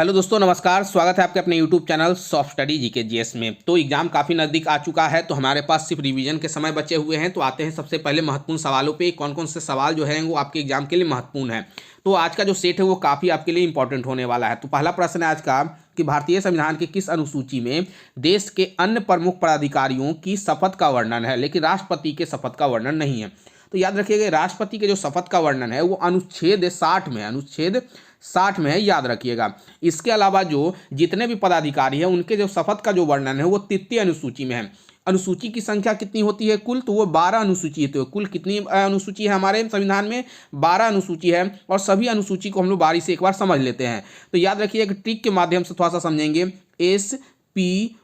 Hello दोस्तों, नमस्कार। स्वागत है आपके अपने YouTube channel soft study GK GS में। तो एग्जाम काफ़ी नज़दीक आ चुका है, तो हमारे पास सिर्फ रिवीजन के समय बचे हुए हैं। तो आते हैं सबसे पहले महत्वपूर्ण सवालों पे। कौन कौन से सवाल जो हैं वो आपके एग्जाम के लिए महत्वपूर्ण है। तो आज का जो सेट है वो काफ़ी आपके लिए इंपॉर्टेंट होने वाला है। तो पहला प्रश्न है आज का कि भारतीय संविधान की किस अनुसूची में देश के अन्य प्रमुख पदाधिकारियों की शपथ का वर्णन है, लेकिन राष्ट्रपति के शपथ का वर्णन नहीं है। तो याद रखिएगा, राष्ट्रपति के जो शपथ का वर्णन है वो अनुच्छेद 60 में, अनुच्छेद 60 में है, याद रखिएगा। इसके अलावा जो जितने भी पदाधिकारी हैं उनके जो शपथ का जो वर्णन है वो तृतीय अनुसूची में है। अनुसूची की संख्या कितनी होती है कुल, तो वो 12 अनुसूची है। तो कुल कितनी अनुसूची है हमारे संविधान में? 12 अनुसूची है। और सभी अनुसूची को हम लोग बारी से एक बार समझ लेते हैं। तो याद रखिए, एक ट्रिक के माध्यम से थोड़ा सा समझेंगे। SPORTS,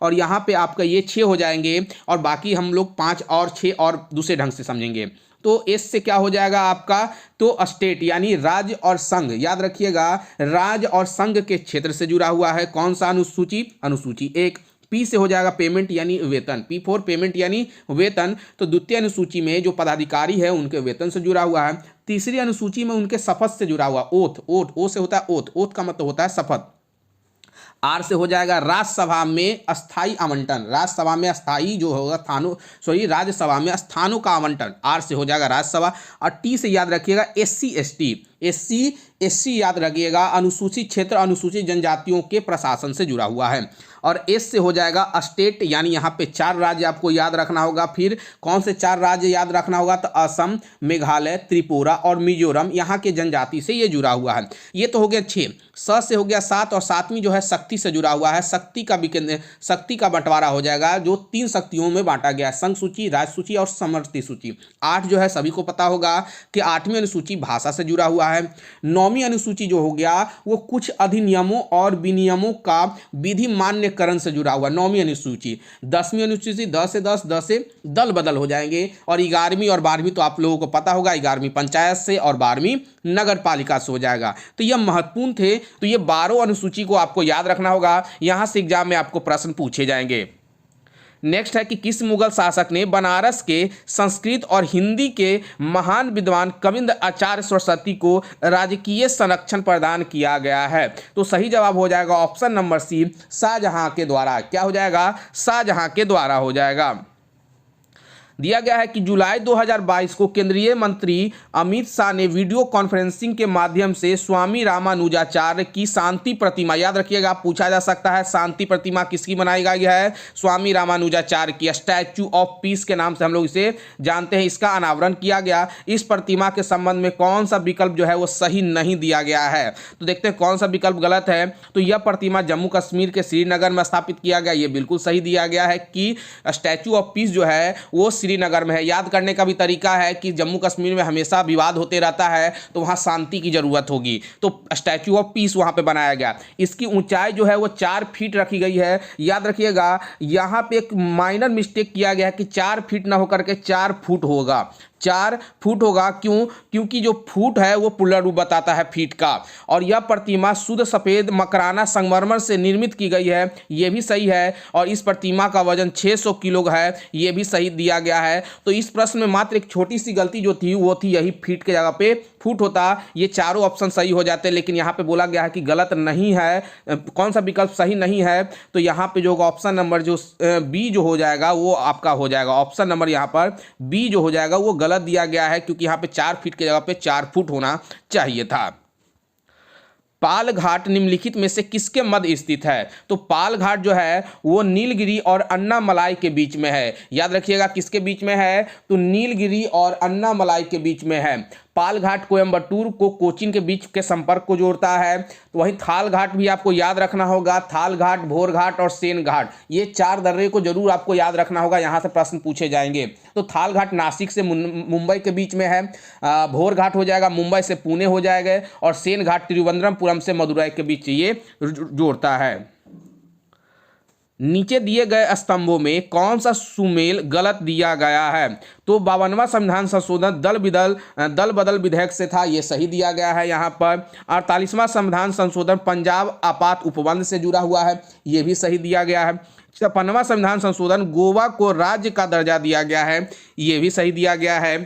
और यहाँ पे आपका ये 6 हो जाएंगे और बाकी हम लोग 5 और 6 और दूसरे ढंग से समझेंगे। तो एस से क्या हो जाएगा आपका? तो स्टेट यानी राज्य और संघ। याद रखिएगा, राज्य और संघ के क्षेत्र से जुड़ा हुआ है। कौन सा अनुसूची? अनुसूची 1। पी से हो जाएगा पेमेंट यानी वेतन, P4 पेमेंट यानी वेतन। तो द्वितीय अनुसूची में जो पदाधिकारी है उनके वेतन से जुड़ा हुआ है। तीसरी अनुसूची में उनके शपथ से जुड़ा हुआ, ओथ। ओ से होता है ओथ, ओथ का मतलब होता है शपथ। आर से हो जाएगा राज्यसभा में अस्थाई आवंटन, राज्यसभा में अस्थाई जो होगा राज्यसभा में स्थानों का आवंटन, आर से हो जाएगा राज्यसभा। और टी से याद रखिएगा एससी याद रखिएगा, अनुसूचित क्षेत्र अनुसूचित जनजातियों के प्रशासन से जुड़ा हुआ है। और एस से हो जाएगा स्टेट, यानी यहाँ पे 4 राज्य आपको याद रखना होगा। फिर कौन से 4 राज्य याद रखना होगा? तो असम, मेघालय, त्रिपुरा और मिजोरम, यहाँ के जनजाति से ये जुड़ा हुआ है। ये तो हो गया 6। स से हो गया 7, और 7वीं जो है शक्ति से जुड़ा हुआ है। शक्ति का बंटवारा हो जाएगा, जो 3 शक्तियों में बांटा गया है, संघ सूची, राज्य सूची और समवर्ती सूची। 8 जो है सभी को पता होगा कि 8वीं अनुसूची भाषा से जुड़ा हुआ है। 9वीं अनुसूची जो हो गया वो कुछ अधिनियमों और विनियमों का विधि मान्यकरण से जुड़ा हुआ, 9वीं अनुसूची। 10वीं अनुसूची 10 से दल बदल हो जाएंगे। और 11वीं और 12वीं तो आप लोगों को पता होगा, 11वीं पंचायत से और 12वीं नगर पालिका से हो जाएगा। तो यह महत्वपूर्ण थे। तो ये 12 अनुसूची को आपको याद रखना होगा, यहां से एग्जाम में आपको प्रश्न पूछे जाएंगे। नेक्स्ट है कि किस मुगल शासक ने बनारस के संस्कृत और हिंदी के महान विद्वान कविंद आचार्य सरस्वती को राजकीय संरक्षण प्रदान किया गया है? तो सही जवाब हो जाएगा ऑप्शन नंबर सी, शाहजहां के द्वारा। क्या हो जाएगा? शाहजहां के द्वारा हो जाएगा। दिया गया है कि जुलाई 2022 को केंद्रीय मंत्री अमित शाह ने वीडियो कॉन्फ्रेंसिंग के माध्यम से स्वामी रामानुजाचार्य की शांति प्रतिमा, याद रखिएगा, पूछा जा सकता है शांति प्रतिमा किसकी बनाई गई है? स्वामी रामानुजाचार्य की, स्टैचू ऑफ पीस के नाम से हम लोग इसे जानते हैं। इसका अनावरण किया गया। इस प्रतिमा के संबंध में कौन सा विकल्प जो है वो सही नहीं दिया गया है? तो देखते हैं कौन सा विकल्प गलत है। तो यह प्रतिमा जम्मू कश्मीर के श्रीनगर में स्थापित किया गया, ये बिल्कुल सही दिया गया है कि स्टैचू ऑफ पीस जो है वो श्रीनगर में है। याद करने का भी तरीका है कि जम्मू कश्मीर में हमेशा विवाद होते रहता है, तो वहां शांति की जरूरत होगी, तो स्टैचू ऑफ पीस वहां पे बनाया गया। इसकी ऊंचाई जो है वो 4 फीट रखी गई है। याद रखिएगा, यहां पे एक माइनर मिस्टेक किया गया है कि 4 फीट ना होकर के 4 फुट होगा, 4 फुट होगा। क्यों? क्योंकि जो फुट है वो पूर्ण रूप बताता है फीट का। और यह प्रतिमा शुद्ध सफेद मकराना संगमरमर से निर्मित की गई है, ये भी सही है। और इस प्रतिमा का वजन 600 किलो है, ये भी सही दिया गया है। तो इस प्रश्न में मात्र एक छोटी सी गलती जो थी वो थी यही, फीट के जगह पे फुट होता। ये चारों ऑप्शन सही हो जाते, लेकिन यहाँ पे बोला गया है कि गलत नहीं है। कौन सा विकल्प सही नहीं है? तो यहाँ पे जो ऑप्शन नंबर जो बी जो हो जाएगा वो आपका हो जाएगा। ऑप्शन नंबर यहाँ पर बी जो हो जाएगा वो गलत दिया गया है, क्योंकि यहाँ पे 4 फीट की जगह पे 4 फुट होना चाहिए था। पाल घाट निम्नलिखित में से किसके मध्य स्थित है? तो पाल घाट जो है वो नीलगिरी और अन्नामलाई के बीच में है। याद रखिएगा किसके बीच में है? तो नीलगिरी और अन्नामलाई के बीच में है। पाल घाट कोयम्बटूर को कोचीन के बीच के संपर्क को जोड़ता है। तो वहीं थाल घाट भी आपको याद रखना होगा। थाल घाट, भोर घाट और सेन घाट, ये 4 दर्रे को जरूर आपको याद रखना होगा, यहाँ से प्रश्न पूछे जाएंगे। तो थाल घाट नासिक से मुंबई के बीच में है। भोर घाट हो जाएगा मुंबई से पुणे हो जाएगा। और सेन घाट तिरुवनंतपुरम से मदुरई के बीच ये जोड़ता है। नीचे दिए गए स्तंभों में कौन सा सुमेल गलत दिया गया है? तो 52वां संविधान संशोधन दल बदल विधेयक से था, ये सही दिया गया है यहाँ पर। 48वां संविधान संशोधन पंजाब आपात उपबंध से जुड़ा हुआ है, ये भी सही दिया गया है। 56वां संविधान संशोधन गोवा को राज्य का दर्जा दिया गया है, ये भी सही दिया गया है।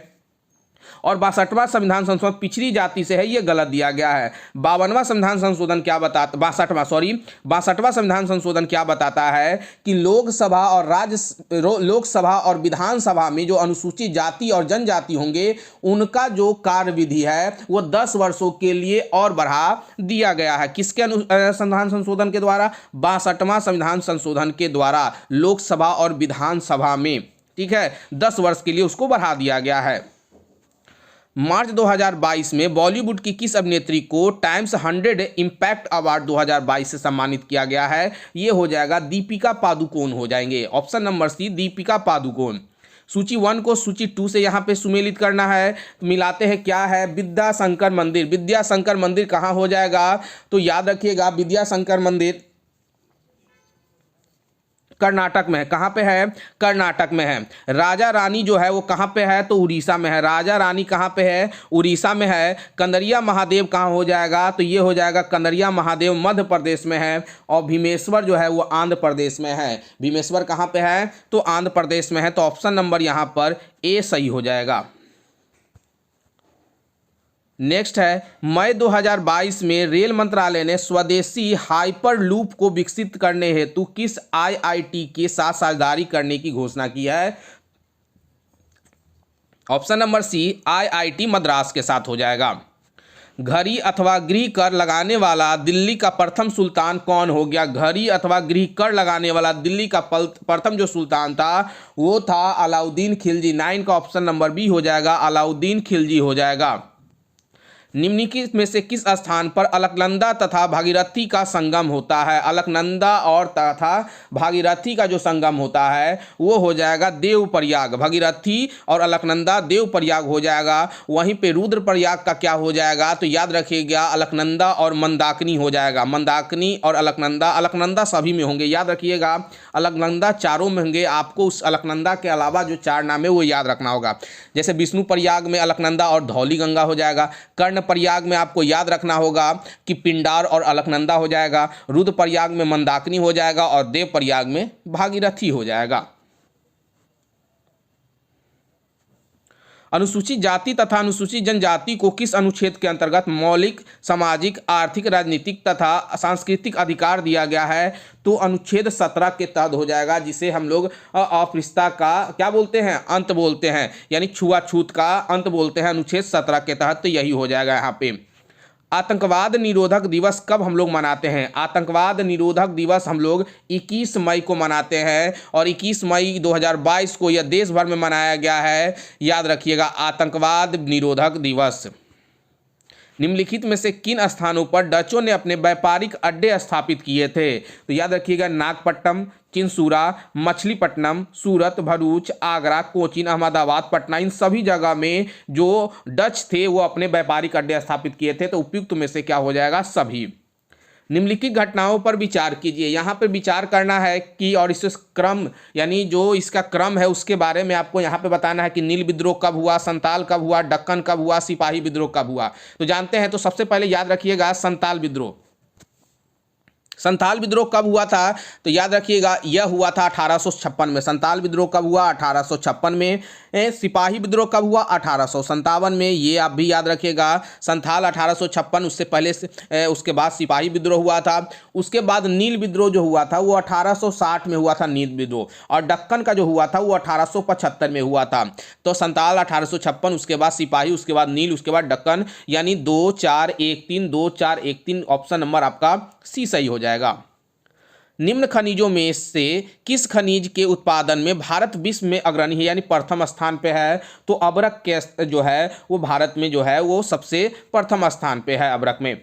और 62वां संविधान संशोधन पिछड़ी जाति से है, ये गलत दिया गया है। 52वां संविधान संशोधन क्या बताता 62वां संविधान संशोधन क्या बताता है कि लोकसभा और विधानसभा में जो अनुसूचित जाति और जनजाति होंगे उनका जो कार्यविधि है वो 10 वर्षों के लिए और बढ़ा दिया गया है। किसके संविधान संशोधन के द्वारा? 62वां संविधान संशोधन के द्वारा लोकसभा और विधानसभा में, ठीक है, 10 वर्ष के लिए उसको बढ़ा दिया गया है। मार्च 2022 में बॉलीवुड की किस अभिनेत्री को टाइम्स 100 इम्पैक्ट अवार्ड 2022 से सम्मानित किया गया है? ये हो जाएगा दीपिका पादुकोण हो जाएंगे। Option number C, Deepika Padukone. सूची 1 को सूची 2 से यहाँ पे सुमेलित करना है, तो मिलाते हैं। क्या है? विद्या शंकर मंदिर। विद्या शंकर मंदिर कहाँ हो जाएगा? तो याद रखिएगा, विद्या शंकर मंदिर कर्नाटक में है। कहाँ पे है? कर्नाटक में है। राजा रानी जो है वो कहाँ पे है? तो उड़ीसा में है। राजा रानी कहाँ पे है? उड़ीसा में है। कंदरिया महादेव कहाँ हो जाएगा? तो ये हो जाएगा कंदरिया महादेव मध्य प्रदेश में है। और भीमेश्वर जो है वो आंध्र प्रदेश में है। भीमेश्वर कहाँ पे है? तो आंध्र प्रदेश में है। तो ऑप्शन नंबर यहाँ पर ए सही हो जाएगा। नेक्स्ट है, मई 2022 में रेल मंत्रालय ने स्वदेशी हाइपरलूप को विकसित करने हेतु किस आईआईटी के साथ साझेदारी करने की घोषणा की है? Option number C, IIT Madras के साथ हो जाएगा। घड़ी अथवा गृह कर लगाने वाला दिल्ली का प्रथम सुल्तान कौन हो गया? घड़ी अथवा गृह कर लगाने वाला दिल्ली का प्रथम जो सुल्तान था वो था अलाउद्दीन खिलजी। 9 का ऑप्शन नंबर बी हो जाएगा, अलाउद्दीन खिलजी हो जाएगा। निम्नलिखित में से किस स्थान पर अलकनंदा तथा भागीरथी का संगम होता है? अलकनंदा और तथा भागीरथी का जो संगम होता है वो हो जाएगा देवप्रयाग। भागीरथी और अलकनंदा देवप्रयाग हो जाएगा। वहीं पे रुद्रप्रयाग का क्या हो जाएगा? तो याद रखिएगा, अलकनंदा और मंदाकिनी हो जाएगा। मंदाकिनी और अलकनंदा सभी में होंगे, याद रखिएगा। अलकनंदा चारों में होंगे। आपको उस अलकनंदा के अलावा जो 4 नाम है वो याद रखना होगा। जैसे विष्णु प्रयाग में अलकनंदा और धौली गंगा हो जाएगा। कर्ण प्रयाग में आपको याद रखना होगा कि पिंडार और अलकनंदा हो जाएगा। रुद्र प्रयाग में मंदाकिनी हो जाएगा और देव प्रयाग में भागीरथी हो जाएगा। अनुसूचित जाति तथा अनुसूचित जनजाति को किस अनुच्छेद के अंतर्गत मौलिक सामाजिक, आर्थिक, राजनीतिक तथा सांस्कृतिक अधिकार दिया गया है? तो अनुच्छेद 17 के तहत हो जाएगा, जिसे हम लोग अस्पृश्यता का क्या बोलते हैं? अंत बोलते हैं, यानी छुआछूत का अंत बोलते हैं। अनुच्छेद 17 के तहत तो यही हो जाएगा यहाँ पे। आतंकवाद निरोधक दिवस कब हम लोग मनाते हैं? आतंकवाद निरोधक दिवस हम लोग 21 मई को मनाते हैं और 21 मई 2022 को यह देश भर में मनाया गया है। याद रखिएगा, आतंकवाद निरोधक दिवस। निम्नलिखित में से किन स्थानों पर डचों ने अपने व्यापारिक अड्डे स्थापित किए थे? तो याद रखिएगा, नागपट्टनम, चिंसूरा, मछलीपट्टनम, सूरत, भरूच, आगरा, कोचीन, अहमदाबाद, पटना, इन सभी जगह में जो डच थे वो अपने व्यापारिक अड्डे स्थापित किए थे। तो उपयुक्त में से क्या हो जाएगा? सभी। निम्नलिखित घटनाओं पर विचार कीजिए। यहाँ पर विचार करना है कि और इस क्रम, यानी जो इसका क्रम है उसके बारे में आपको यहाँ पे बताना है कि नील विद्रोह कब हुआ, संताल कब हुआ, दक्कन कब हुआ, सिपाही विद्रोह कब हुआ। तो जानते हैं, तो सबसे पहले याद रखिएगा संताल विद्रोह। संताल विद्रोह कब हुआ था? तो याद रखिएगा, यह हुआ था 1856 में। संताल विद्रोह कब हुआ? 1856 में। सिपाही विद्रोह कब हुआ? 1857 में। ये आप भी याद रखिएगा, संताल 1856, उससे पहले से उसके बाद सिपाही विद्रोह हुआ था। उसके बाद नील विद्रोह जो हुआ था वो 1860 में हुआ था, नील विद्रोह। और दक्कन का जो हुआ था वो 1875 में हुआ था। तो संताल 1856, उसके बाद सिपाही, उसके बाद नील, उसके बाद दक्कन, यानी 2413, 2413 ऑप्शन नंबर आपका सी सही हो जाएगा। निम्न खनिजों में से किस खनिज के उत्पादन में भारत विश्व में अग्रणी है, यानी प्रथम स्थान पे है? तो अब्रक के जो है वो भारत में जो है वो सबसे प्रथम स्थान पे है, अब्रक में।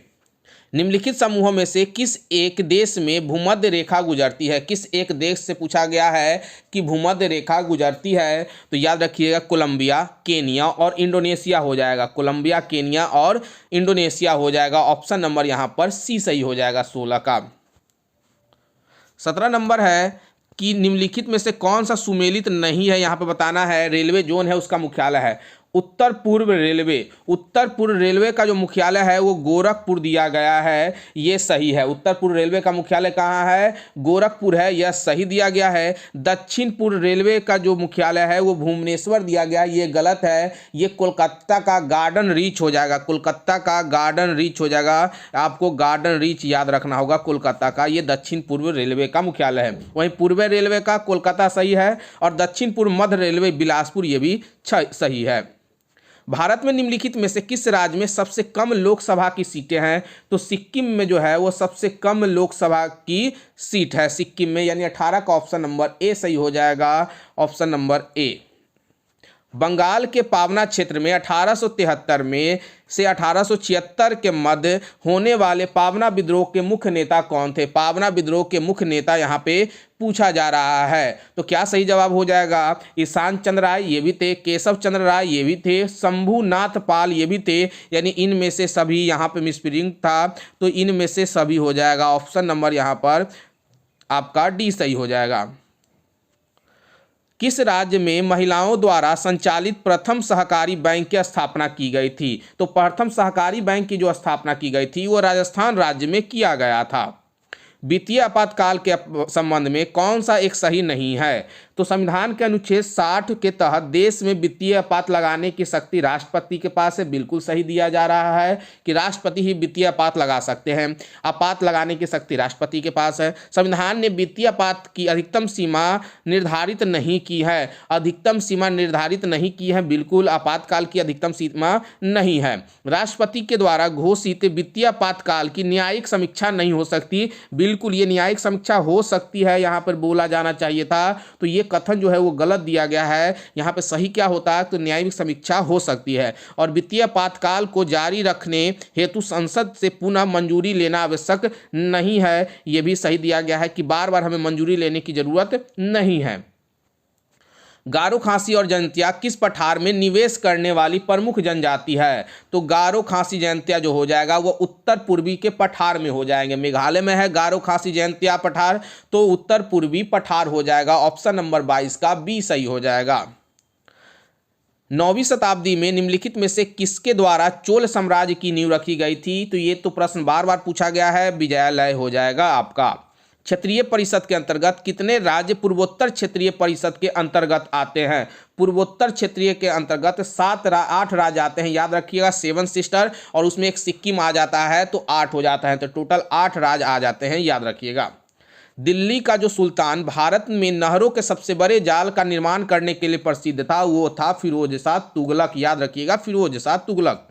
निम्नलिखित समूहों में से किस एक देश में भूमध्य रेखा गुजरती है? किस एक देश से पूछा गया है कि भूमध्य रेखा गुजरती है? तो याद रखिएगा, कोलंबिया, केनिया और इंडोनेशिया हो जाएगा। कोलंबिया, केनिया और इंडोनेशिया हो जाएगा। ऑप्शन नंबर यहाँ पर सी सही हो जाएगा 16 का। 17 नंबर है कि निम्नलिखित में से कौन सा सुमेलित नहीं है? यहाँ पे बताना है। रेलवे जोन है उसका मुख्यालय है। उत्तर पूर्व रेलवे, उत्तर पूर्व रेलवे का जो मुख्यालय है वो गोरखपुर दिया गया है, ये सही है। उत्तर पूर्व रेलवे का मुख्यालय कहाँ है? गोरखपुर है, यह सही दिया गया है। दक्षिण पूर्व रेलवे का जो मुख्यालय है वो भुवनेश्वर दिया गया है, ये गलत है। ये कोलकाता का गार्डन रीच हो जाएगा, कोलकाता का गार्डन रीच हो जाएगा। आपको गार्डन रीच याद रखना होगा कोलकाता का, ये दक्षिण पूर्व रेलवे का मुख्यालय है। वहीं पूर्व रेलवे का कोलकाता सही है, और दक्षिण पूर्व मध्य रेलवे बिलासपुर, ये भी सही है। भारत में निम्नलिखित में से किस राज्य में सबसे कम लोकसभा की सीटें हैं? तो सिक्किम में जो है वो सबसे कम लोकसभा की सीट है, सिक्किम में, यानी 18 का ऑप्शन नंबर ए सही हो जाएगा, ऑप्शन नंबर ए। बंगाल के पावना क्षेत्र में 1873 में से 1876 के मध्य होने वाले पावना विद्रोह के मुख्य नेता कौन थे? पावना विद्रोह के मुख्य नेता यहाँ पे पूछा जा रहा है। तो क्या सही जवाब हो जाएगा? ईशान चंद्र राय, ये भी थे। केशव चंद्र राय, ये भी थे। शंभुनाथ पाल, ये भी थे। यानी इनमें से सभी, यहाँ पे मिसप्रिंट था, तो इनमें से सभी हो जाएगा। ऑप्शन नंबर यहाँ पर आपका डी सही हो जाएगा। किस राज्य में महिलाओं द्वारा संचालित प्रथम सहकारी बैंक की स्थापना की गई थी? तो प्रथम सहकारी बैंक की जो स्थापना की गई थी वो राजस्थान राज्य में किया गया था। वित्तीय आपातकाल के संबंध में कौन सा एक सही नहीं है? तो संविधान के अनुच्छेद 60 के तहत देश में वित्तीय आपात लगाने की शक्ति राष्ट्रपति के पास है, बिल्कुल सही दिया जा रहा है कि राष्ट्रपति ही वित्तीय आपात लगा सकते हैं। आपात लगाने की शक्ति राष्ट्रपति के पास है। संविधान ने वित्तीय आपात की अधिकतम सीमा निर्धारित नहीं की है, अधिकतम सीमा निर्धारित नहीं की है, बिल्कुल आपातकाल की अधिकतम सीमा नहीं है। राष्ट्रपति के द्वारा घोषित वित्तीय आपातकाल की न्यायिक समीक्षा नहीं हो सकती, बिल्कुल ये न्यायिक समीक्षा हो सकती है, यहाँ पर बोला जाना चाहिए था। तो ये कथन जो है वो गलत दिया गया है। यहाँ पे सही क्या होता है? तो न्यायिक समीक्षा हो सकती है। और वित्तीय आपातकाल को जारी रखने हेतु संसद से पुनः मंजूरी लेना आवश्यक नहीं है, ये भी सही दिया गया है कि बार बार हमें मंजूरी लेने की जरूरत नहीं है। गारो खासी और जयंतिया किस पठार में निवेश करने वाली प्रमुख जनजाति है? तो गारो खासी जयंतिया जो हो जाएगा वो उत्तर पूर्वी के पठार में हो जाएंगे। मेघालय में है गारो खासी जयंतिया पठार, तो उत्तर पूर्वी पठार हो जाएगा। ऑप्शन नंबर 22 का बी सही हो जाएगा। 9वीं शताब्दी में निम्नलिखित में से किसके द्वारा चोल साम्राज्य की नींव रखी गई थी? तो ये तो प्रश्न बार बार पूछा गया है, विजयालय हो जाएगा आपका। क्षेत्रीय परिषद के अंतर्गत कितने राज्य पूर्वोत्तर क्षेत्रीय परिषद के अंतर्गत आते हैं? पूर्वोत्तर क्षेत्रीय के अंतर्गत 8 राज्य आते हैं, याद रखिएगा। 7 सिस्टर और उसमें एक सिक्किम आ जाता है तो 8 हो जाता है, तो टोटल 8 राज्य आ जाते हैं, याद रखिएगा। दिल्ली का जो सुल्तान भारत में नहरों के सबसे बड़े जाल का निर्माण करने के लिए प्रसिद्ध था, वो था फिरोज शाह तुगलक, याद रखिएगा, फिरोज शाह तुगलक।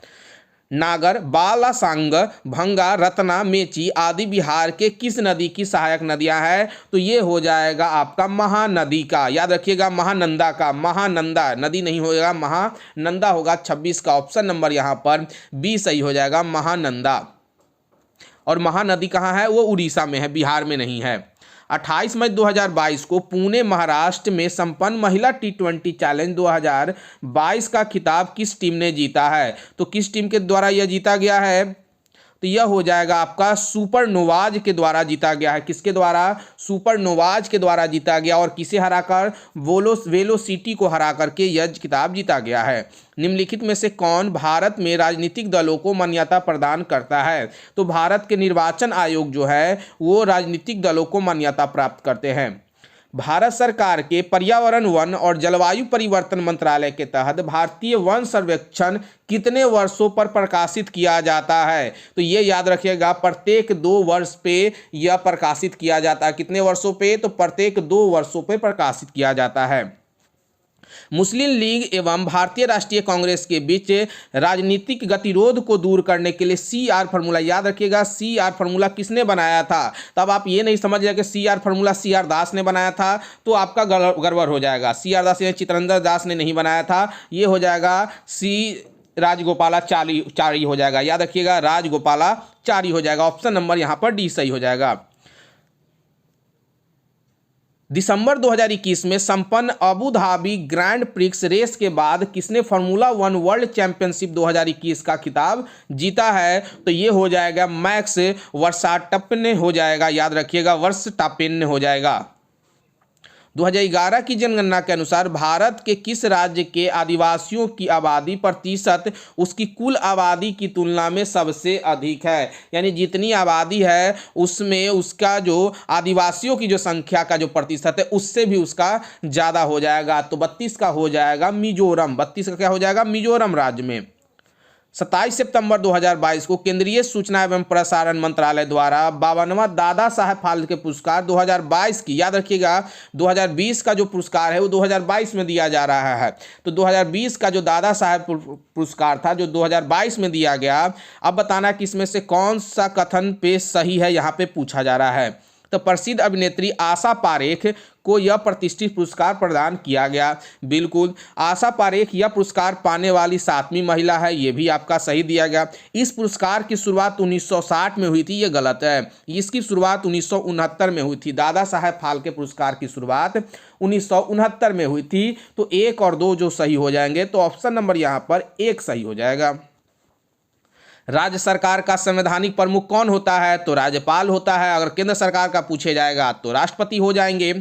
नागर, बालासांग, भंगा, रत्ना, मेची आदि बिहार के किस नदी की सहायक नदियां हैं? तो ये हो जाएगा आपका महानदी का, याद रखिएगा, महानंदा का। महानंदा नदी नहीं होगा, महानंदा होगा। 26 का ऑप्शन नंबर यहाँ पर बी सही हो जाएगा, महानंदा। और महानदी कहाँ है? वो उड़ीसा में है, बिहार में नहीं है। 28 मई 2022 को पुणे महाराष्ट्र में संपन्न महिला T20 चैलेंज 2022 का खिताब किस टीम ने जीता है? तो किस टीम के द्वारा यह जीता गया है? तो यह हो जाएगा आपका सुपर नोवाज के द्वारा जीता गया है। किसके द्वारा? सुपर नोवाज के द्वारा जीता गया। और किसे हराकर? वेलोसिटी को हरा करके यह खिताब जीता गया है। निम्नलिखित में से कौन भारत में राजनीतिक दलों को मान्यता प्रदान करता है? तो भारत के निर्वाचन आयोग जो है वो राजनीतिक दलों को मान्यता प्राप्त करते हैं। भारत सरकार के पर्यावरण, वन और जलवायु परिवर्तन मंत्रालय के तहत भारतीय वन सर्वेक्षण कितने वर्षों पर प्रकाशित किया जाता है? तो ये याद रखिएगा, प्रत्येक 2 वर्ष पे यह प्रकाशित किया जाता है। कितने वर्षों पे? तो प्रत्येक 2 वर्षों पे प्रकाशित किया जाता है। मुस्लिम लीग एवं भारतीय राष्ट्रीय कांग्रेस के बीच राजनीतिक गतिरोध को दूर करने के लिए CR फार्मूला, याद रखिएगा, CR फार्मूला किसने बनाया था? तब आप ये नहीं समझ जाए कि CR फार्मूला CR दास ने बनाया था, तो आपका गड़बड़ हो जाएगा। CR दास या चित्रंजन दास ने नहीं बनाया था, ये हो जाएगा राजगोपालाचारी हो जाएगा, याद रखिएगा, राजगोपालाचारी हो जाएगा। ऑप्शन नंबर यहाँ पर डी सही हो जाएगा। दिसंबर 2021 में संपन्न Abu Dhabi grand prix race के बाद किसने फार्मूला 1 वर्ल्ड चैंपियनशिप 2021 का खिताब जीता है? तो ये हो जाएगा मैक्स वर्स्टापेन हो जाएगा, याद रखिएगा, वर्स्टापेन हो जाएगा। 2011 की जनगणना के अनुसार भारत के किस राज्य के आदिवासियों की आबादी प्रतिशत उसकी कुल आबादी की तुलना में सबसे अधिक है? यानी जितनी आबादी है उसमें उसका जो आदिवासियों की जो संख्या का जो प्रतिशत है उससे भी उसका ज़्यादा हो जाएगा। तो 32 का हो जाएगा मिजोरम। 32 का क्या हो जाएगा? मिजोरम राज्य में। 27 सितंबर 2022 को केंद्रीय सूचना एवं प्रसारण मंत्रालय द्वारा 52वां दादा साहेब फाल्के पुरस्कार 2022 की, याद रखिएगा 2020 का जो पुरस्कार है वो 2022 में दिया जा रहा है। तो 2020 का जो दादा साहेब पुरस्कार था जो 2022 में दिया गया, अब बताना कि इसमें से कौन सा कथन पे सही है, यहाँ पे पूछा जा रहा है। तो प्रसिद्ध अभिनेत्री आशा पारेख को यह प्रतिष्ठित पुरस्कार प्रदान किया गया। बिल्कुल, आशा पारेख यह पुरस्कार पाने वाली 7वीं महिला है, ये भी आपका सही दिया गया। इस पुरस्कार की शुरुआत 1960 में हुई थी, ये गलत है। इसकी शुरुआत 1969 में हुई थी। दादा साहेब फाल्के पुरस्कार की शुरुआत 1969 में हुई थी। तो 1 और 2 जो सही हो जाएंगे, तो ऑप्शन नंबर यहाँ पर 1 सही हो जाएगा। राज्य सरकार का संवैधानिक प्रमुख कौन होता है? तो राज्यपाल होता है। अगर केंद्र सरकार का पूछे जाएगा तो राष्ट्रपति हो जाएंगे।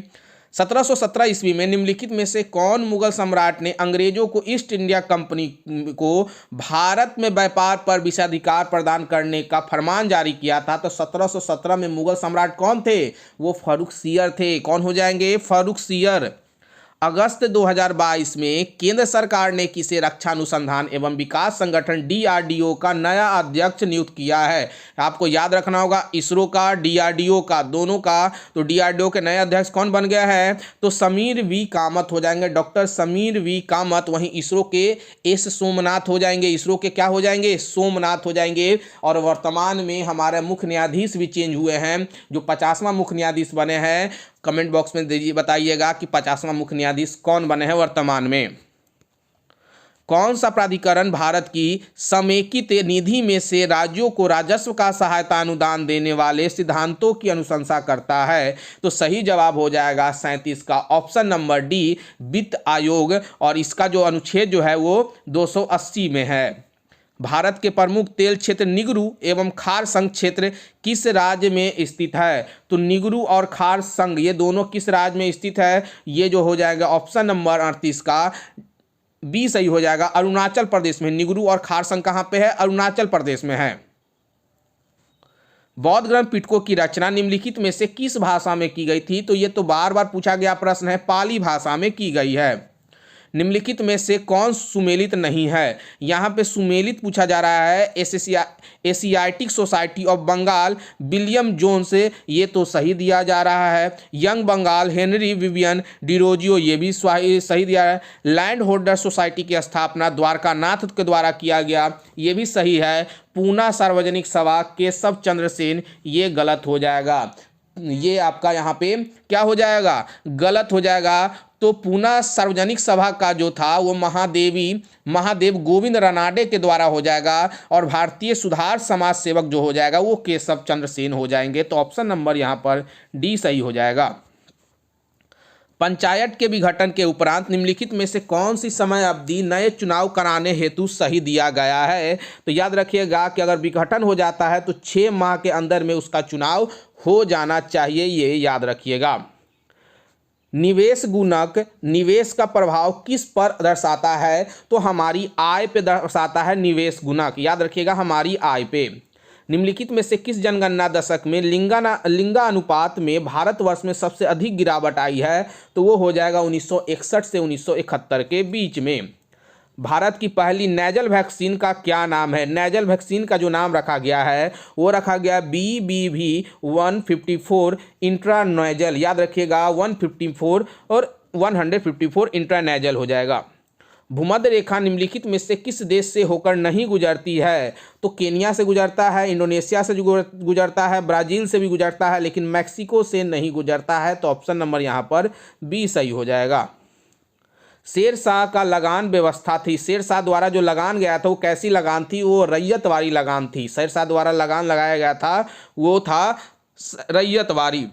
1717 ईस्वी में निम्नलिखित में से कौन मुगल सम्राट ने अंग्रेजों को ईस्ट इंडिया कंपनी को भारत में व्यापार पर विशेषाधिकार प्रदान करने का फरमान जारी किया था? तो 1717 में मुगल सम्राट कौन थे? वो फारुखसियर थे। कौन हो जाएंगे? फारुखसियर। अगस्त 2022 में केंद्र सरकार ने किसे रक्षा अनुसंधान एवं विकास संगठन DRDO का नया अध्यक्ष नियुक्त किया है? आपको याद रखना होगा, इसरो का, DRDO का, दोनों का। तो DRDO के नए अध्यक्ष कौन बन गया है? तो समीर वी कामत हो जाएंगे, डॉक्टर समीर वी कामत। वहीं इसरो के एस सोमनाथ हो जाएंगे। इसरो के क्या हो जाएंगे? सोमनाथ हो जाएंगे। और वर्तमान में हमारे मुख्य न्यायाधीश भी चेंज हुए हैं, जो 50वां मुख्य न्यायाधीश बने हैं। कमेंट बॉक्स में दीजिए, बताइएगा कि 50वां मुख्य न्यायाधीश कौन बने हैं वर्तमान में। कौन सा प्राधिकरण भारत की समेकित निधि में से राज्यों को राजस्व का सहायता अनुदान देने वाले सिद्धांतों की अनुशंसा करता है? तो सही जवाब हो जाएगा 37 का ऑप्शन नंबर डी, वित्त आयोग। और इसका जो अनुच्छेद जो है वो 280 में है। भारत के प्रमुख तेल क्षेत्र निगरू एवं खार संघ क्षेत्र किस राज्य में स्थित है? तो निगरू और खार संघ ये दोनों किस राज्य में स्थित है? ये जो हो जाएगा ऑप्शन नंबर 38 का बी सही हो जाएगा, अरुणाचल प्रदेश में। निगरू और खार संघ कहाँ पे है? अरुणाचल प्रदेश में है। बौद्ध ग्रंथ पिटकों की रचना निम्नलिखित में से किस भाषा में की गई थी? तो ये तो बार बार पूछा गया प्रश्न है, पाली भाषा में की गई है। निम्नलिखित में से कौन सुमेलित नहीं है? यहाँ पे सुमेलित पूछा जा रहा है। Asiatic society of Bengal, William Jones, ये तो सही दिया जा रहा है। Young Bengal, Henry Vivian Derozio, ये भी सही दिया है। लैंड होल्डर सोसाइटी की स्थापना द्वारकानाथ के द्वारा किया गया, ये भी सही है। पूना सार्वजनिक सभा, केशव चंद्र सेन, ये गलत हो जाएगा। ये आपका यहाँ पे क्या हो जाएगा? गलत हो जाएगा। तो पूना सार्वजनिक सभा का जो था वो महादेव गोविंद रानाडे के द्वारा हो जाएगा। और भारतीय सुधार समाज सेवक जो हो जाएगा वो केशव चंद्र सेन हो जाएंगे। तो ऑप्शन नंबर यहाँ पर डी सही हो जाएगा। पंचायत के विघटन के उपरांत निम्नलिखित में से कौन सी समय अवधि नए चुनाव कराने हेतु सही दिया गया है? तो याद रखिएगा कि अगर विघटन हो जाता है तो 6 माह के अंदर में उसका चुनाव हो जाना चाहिए, ये याद रखिएगा। निवेश गुणक निवेश का प्रभाव किस पर दर्शाता है? तो हमारी आय पे दर्शाता है निवेश गुणक, याद रखिएगा, हमारी आय पे। निम्नलिखित में से किस जनगणना दशक में लिंगानुपात में भारतवर्ष में सबसे अधिक गिरावट आई है? तो वो हो जाएगा 1961 से 1971 के बीच में। भारत की पहली नेजल वैक्सीन का क्या नाम है? नेजल वैक्सीन का जो नाम रखा गया है वो रखा गया BBV 154 इंट्रानेजल, याद रखिएगा 154 और 154 इंट्रानेजल हो जाएगा। भूमध्य रेखा निम्नलिखित में से किस देश से होकर नहीं गुजरती है? तो केन्या से गुजरता है, इंडोनेशिया से गुजरता है, ब्राज़ील से भी गुजरता है, लेकिन मैक्सिको से नहीं गुजरता है। तो ऑप्शन नंबर यहाँ पर बी सही हो जाएगा। शेरशाह का लगान व्यवस्था थी, शेरशाह द्वारा जो लगान गया था वो कैसी लगान थी? वो रैयतवारी लगान थी। शेरशाह द्वारा लगान लगाया गया था वो था रैयतवारी।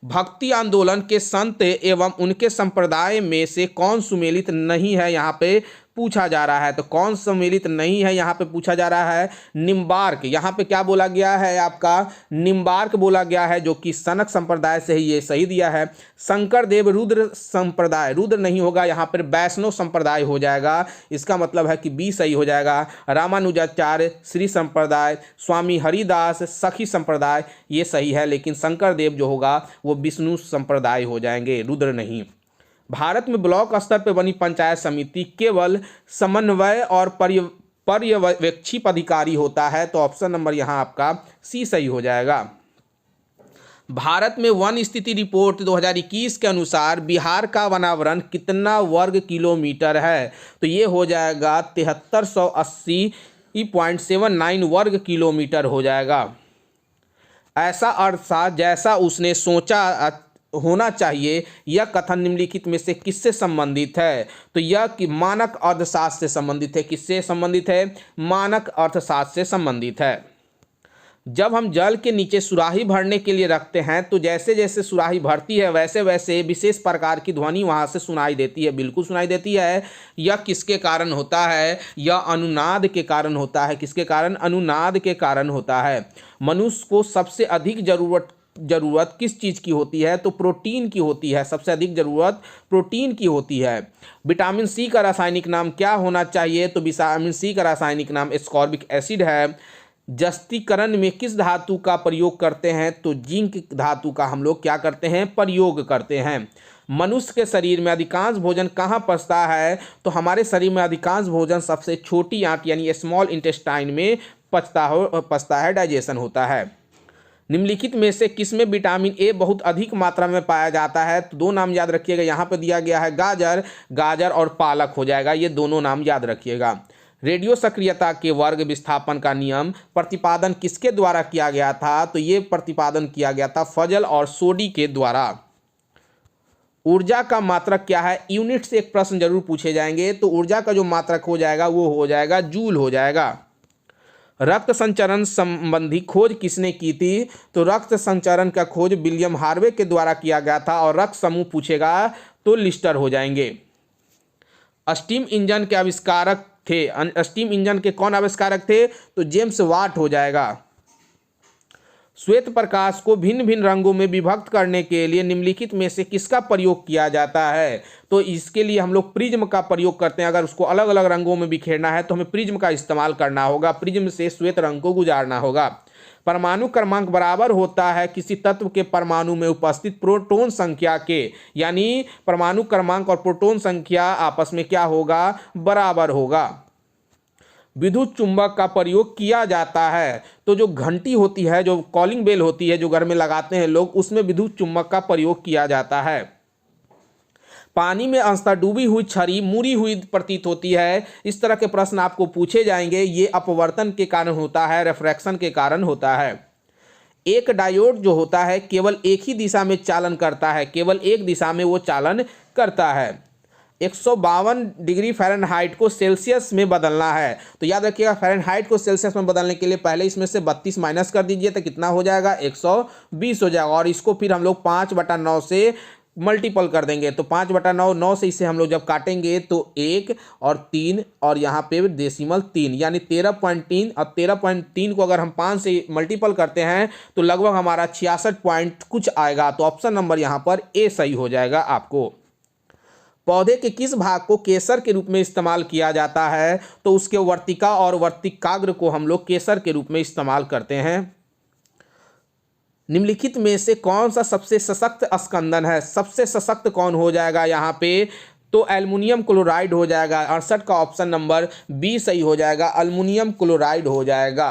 भक्ति आंदोलन के संत एवं उनके संप्रदाय में से कौन सुमेलित नहीं है? यहाँ पे पूछा जा रहा है। तो कौन सम्मिलित नहीं है यहाँ पे पूछा जा रहा है? निम्बार्क। यहाँ पे क्या बोला गया है आपका? निम्बार्क बोला गया है, जो कि सनक संप्रदाय से ही ये सही दिया है। शंकरदेव रुद्र संप्रदाय, रुद्र नहीं होगा यहाँ पर, वैष्णव संप्रदाय हो जाएगा। इसका मतलब है कि बी सही हो जाएगा। रामानुजाचार्य श्री संप्रदाय, स्वामी हरिदास सखी संप्रदाय, ये सही है, लेकिन शंकरदेव जो होगा वो विष्णु संप्रदाय हो जाएंगे, रुद्र नहीं। भारत में ब्लॉक स्तर पर बनी पंचायत समिति केवल समन्वय और पर्यवेक्षी अधिकारी होता है। तो ऑप्शन नंबर यहाँ आपका सी सही हो जाएगा। भारत में वन स्थिति रिपोर्ट 2021 के अनुसार बिहार का वनावरण कितना वर्ग किलोमीटर है? तो ये हो जाएगा 7380.79 वर्ग किलोमीटर हो जाएगा। ऐसा अर्थशास्त्र जैसा उसने सोचा होना चाहिए, यह कथन निम्नलिखित में से किससे संबंधित है? तो यह कि मानक अर्थशास्त्र से संबंधित है। किससे संबंधित है? मानक अर्थशास्त्र से संबंधित है। जब हम जल के नीचे सुराही भरने के लिए रखते हैं तो जैसे जैसे सुराही भरती है वैसे वैसे विशेष प्रकार की ध्वनि वहाँ से सुनाई देती है। बिल्कुल सुनाई देती है। यह किसके कारण होता है? यह अनुनाद के कारण होता है। किसके कारण? अनुनाद के कारण होता है। मनुष्य को सबसे अधिक ज़रूरत किस चीज़ की होती है? तो प्रोटीन की होती है। सबसे अधिक ज़रूरत प्रोटीन की होती है। विटामिन सी का रासायनिक नाम क्या होना चाहिए? तो विटामिन सी का रासायनिक नाम एस्कॉर्बिक एसिड है। जस्तीकरण में किस धातु का प्रयोग करते हैं? तो जिंक धातु का हम लोग क्या करते हैं? प्रयोग करते हैं। मनुष्य के शरीर में अधिकांश भोजन कहाँ पचता है? तो हमारे शरीर में अधिकांश भोजन सबसे छोटी आंत यानी स्मॉल इंटेस्टाइन में पचता है, डाइजेशन होता है। निम्नलिखित में से किसमें विटामिन ए बहुत अधिक मात्रा में पाया जाता है? तो दो नाम याद रखिएगा, यहाँ पे दिया गया है गाजर और पालक हो जाएगा। ये दोनों नाम याद रखिएगा। रेडियो सक्रियता के वर्ग विस्थापन का नियम प्रतिपादन किसके द्वारा किया गया था? तो ये प्रतिपादन किया गया था फजल और सोडी के द्वारा। ऊर्जा का मात्रक क्या है? यूनिट से एक प्रश्न जरूर पूछे जाएंगे। तो ऊर्जा का जो मात्रक हो जाएगा वो हो जाएगा जूल हो जाएगा। रक्त संचरण संबंधी खोज किसने की थी? तो रक्त संचरण का खोज विलियम हार्वे के द्वारा किया गया था। और रक्त समूह पूछेगा तो लिस्टर हो जाएंगे। स्टीम इंजन के आविष्कारक थे। स्टीम इंजन के कौन आविष्कारक थे? तो जेम्स वाट हो जाएगा। श्वेत प्रकाश को भिन्न भिन्न रंगों में विभक्त करने के लिए निम्नलिखित में से किसका प्रयोग किया जाता है? तो इसके लिए हम लोग प्रिज्म का प्रयोग करते हैं। अगर उसको अलग अलग रंगों में बिखेरना है तो हमें प्रिज्म का इस्तेमाल करना होगा। प्रिज्म से श्वेत रंग को गुजारना होगा। परमाणु क्रमांक बराबर होता है किसी तत्व के परमाणु में उपस्थित प्रोटॉन संख्या के, यानी परमाणु क्रमांक और प्रोटॉन संख्या आपस में क्या होगा? बराबर होगा। विद्युत चुंबक का प्रयोग किया जाता है। तो जो घंटी होती है, जो कॉलिंग बेल होती है, जो घर में लगाते हैं लोग, उसमें विद्युत चुंबक का प्रयोग किया जाता है। पानी में अंशतः डूबी हुई छड़ी मुड़ी हुई प्रतीत होती है। इस तरह के प्रश्न आपको पूछे जाएंगे। ये अपवर्तन के कारण होता है, रिफ्रैक्शन के कारण होता है। एक डायोड जो होता है केवल एक ही दिशा में चालन करता है। केवल एक दिशा में वो चालन करता है। 152 डिग्री फ़ारेनहाइट को सेल्सियस में बदलना है। तो याद रखिएगा, फ़ारेनहाइट को सेल्सियस में बदलने के लिए पहले इसमें से 32 माइनस कर दीजिए तो कितना हो जाएगा? 120 हो जाएगा। और इसको फिर हम लोग 5/9 से मल्टीपल कर देंगे। तो 5/9, 9 से इसे हम लोग जब काटेंगे तो 1 और 3 और यहाँ पे डेसिमल 3 यानी 13.3। और 13.3 को अगर हम 5 से मल्टीपल करते हैं तो लगभग हमारा 66 पॉइंट कुछ आएगा। तो ऑप्शन नंबर यहाँ पर ए सही हो जाएगा आपको। पौधे के किस भाग को केसर के रूप में इस्तेमाल किया जाता है? तो उसके वर्तिका और वर्तिकाग्र को हम लोग केसर के रूप में इस्तेमाल करते हैं। निम्नलिखित में से कौन सा सबसे सशक्त स्कंदन है? सबसे सशक्त कौन हो जाएगा यहाँ पे? तो एल्युमिनियम क्लोराइड हो जाएगा। 68 का ऑप्शन नंबर बी सही हो जाएगा। एल्युमिनियम क्लोराइड हो जाएगा।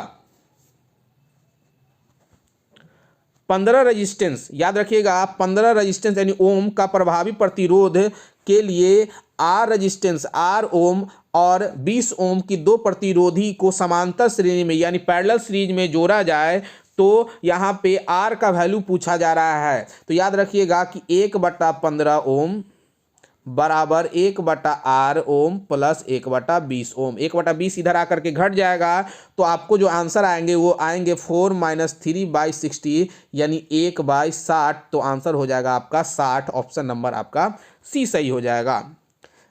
15 रेजिस्टेंस याद रखिएगा। 15 रेजिस्टेंस यानी ओम का प्रभावी प्रतिरोध के लिए आर रेजिस्टेंस आर ओम और 20 ओम की दो प्रतिरोधी को समांतर श्रेणी में यानी पैरेलल सीरीज में जोड़ा जाए तो यहाँ पे आर का वैल्यू पूछा जा रहा है। तो याद रखिएगा कि 1/15 ओम बराबर 1/r ओम प्लस 1/20 ओम। 1/20 इधर आकर के घट जाएगा तो आपको जो आंसर आएंगे वो आएंगे 4 - 3/60 यानी 1/60। तो आंसर हो जाएगा आपका 60। ऑप्शन नंबर आपका सी सही हो जाएगा।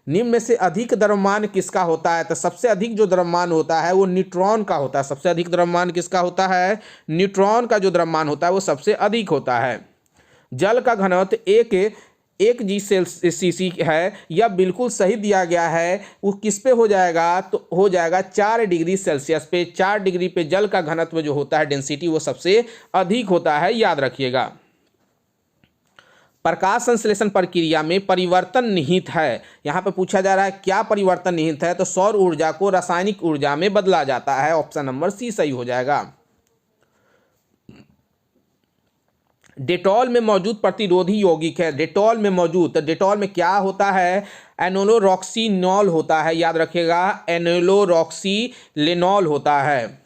निम्न में से अधिक द्रव्यमान किसका होता है? तो सबसे अधिक जो द्रव्यमान होता है वो न्यूट्रॉन का होता है। सबसे अधिक द्रव्यमान किसका होता है? न्यूट्रॉन का जो द्रव्यमान होता है वो सबसे अधिक होता है। जल का घनत्व एक G/cc है, यह बिल्कुल सही दिया गया है। वो किस पे हो जाएगा? तो हो जाएगा 4 डिग्री सेल्सियस पे। 4 डिग्री पे जल का घनत्व जो होता है, डेंसिटी, वो सबसे अधिक होता है, याद रखिएगा। प्रकाश संश्लेषण प्रक्रिया में परिवर्तन निहित है। यहाँ पे पूछा जा रहा है क्या परिवर्तन निहित है? तो सौर ऊर्जा को रासायनिक ऊर्जा में बदला जाता है। ऑप्शन नंबर सी सही हो जाएगा। डेटॉल में मौजूद प्रतिरोधी यौगिक है। डेटॉल में मौजूद, तो डेटॉल में क्या होता है? एनोलोरॉक्सीनॉल होता है, याद रखिएगा, एनोलोरॉक्सीलेनॉल होता है।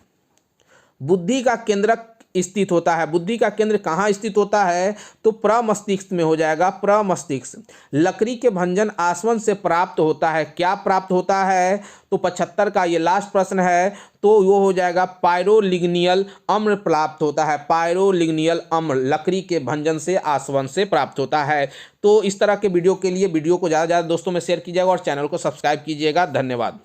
बुद्धि का केंद्र स्थित होता है। बुद्धि का केंद्र कहाँ स्थित होता है? तो प्रमस्तिष्क में हो जाएगा, प्रमस्तिष्क। लकड़ी के भंजन आसवन से प्राप्त होता है। क्या प्राप्त होता है? तो 75 का ये लास्ट प्रश्न है, तो वो हो जाएगा पायरोलिग्नियल अम्ल प्राप्त होता है। पायरोलिग्नियल अम्ल लकड़ी के भंजन से, आसवन से प्राप्त होता है। तो इस तरह के वीडियो के लिए वीडियो को ज़्यादा से ज़्यादा दोस्तों में शेयर कीजिएगा और चैनल को सब्सक्राइब कीजिएगा। धन्यवाद।